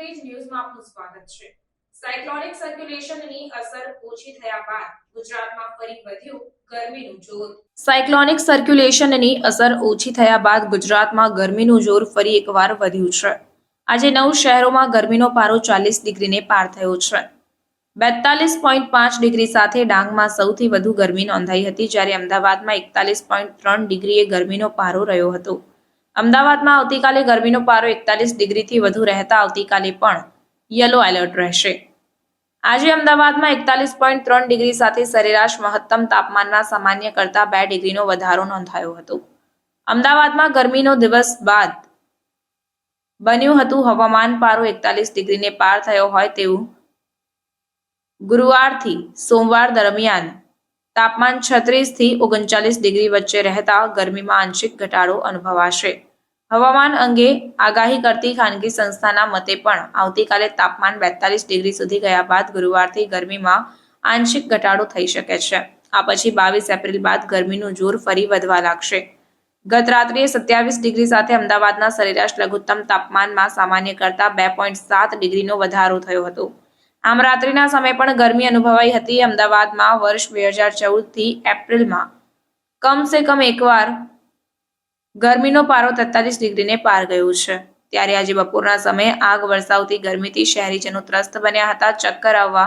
Veg ન્યૂઝમાં આપનું સ્વાગત છે। સાયક્લોનિક સર્ક્યુલેશનની અસર ઓછી થયા બાદ ગુજરાતમાં ફરી વધ્યું ગરમીનું જોર। સાયક્લોનિક સર્ક્યુલેશનની અસર ઓછી થયા બાદ ગુજરાતમાં ગરમીનું જોર ફરી એકવાર વધ્યું છે। આજે 9 શહેરોમાં ગરમીનો પારો 40 ડિગ્રીને પાર થયો છે। 42.5 ડિગ્રી સાથે ડાંગમાં સૌથી વધુ ગરમી નોંધાઈ હતી, જ્યારે અમદાવાદમાં 41.3 ડિગ્રીએ ગરમીનો પારો રહ્યો હતો। અમદાવાદમાં આવતીકાલે ગરમીનો પારો 41 ડિગ્રીથી વધુ રહેતા આવતીકાલે પણ યલો એલર્ટ રહેશે। આજે અમદાવાદમાં 41.3 ડિગ્રી સાથે સરેરાશ મહત્તમ તાપમાનમાં સામાન્ય કરતાં 2 ડિગ્રીનો વધારો નોંધાયો હતો। અમદાવાદમાં ગરમીનો દિવસ બાદ બન્યું હતું હવામાન પારો 41 ડિગ્રીને પાર થયો હોય તેવું। ગુરુવારથી સોમવાર દરમિયાન તાપમાન 36 થી 39 ડિગ્રી વચ્ચે રહેતા ગરમીમાં આંશિક ઘટાડો અનુભવાશે। હવામાન અંગે આગાહી કરતી ખાનગી સંસ્થાના મતે પણ આવતીકાલે તાપમાન 42 ડિગ્રી સુધી ગયા બાદ ગુરુવારથી ગરમીમાં આંશિક ઘટાડો થઈ શકે છે। આ પછી 22 એપ્રિલ બાદ ગરમીનું જોર ફરી વધવા લાગશે। ગત રાત્રિએ 27 ડિગ્રી સાથે અમદાવાદના સરેરાશ લઘુત્તમ તાપમાનમાં સામાન્ય કરતાં 2.7 ડિગ્રીનો વધારો થયો હતો। આમ રાત્રિના સમયે પણ ગરમી અનુભવાઈ હતી। અમદાવાદમાં વર્ષ 2014 થી એપ્રિલમાં કમસે કમ એકવાર ગરમીનો પારો 43 ડિગ્રીને પાર ગયો છે। ત્યારે આજે બપોરના સમયે આગ વરસાવતી ગરમીથી શહેરીજનો ત્રસ્ત બન્યા હતા। ચક્કર આવવા,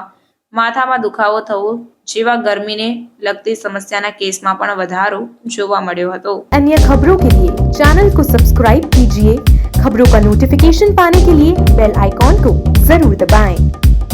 માથામાં દુખાવો થવો જેવા ગરમીને લગતી સમસ્યાના કેસમાં પણ વધારો જોવા મળ્યો હતો। अन्य खबरों के लिए चैनल को सब्सक्राइब कीजिए। खबरों का नोटिफिकेशन पाने के लिए बेल आइकॉन को जरूर दबाएं।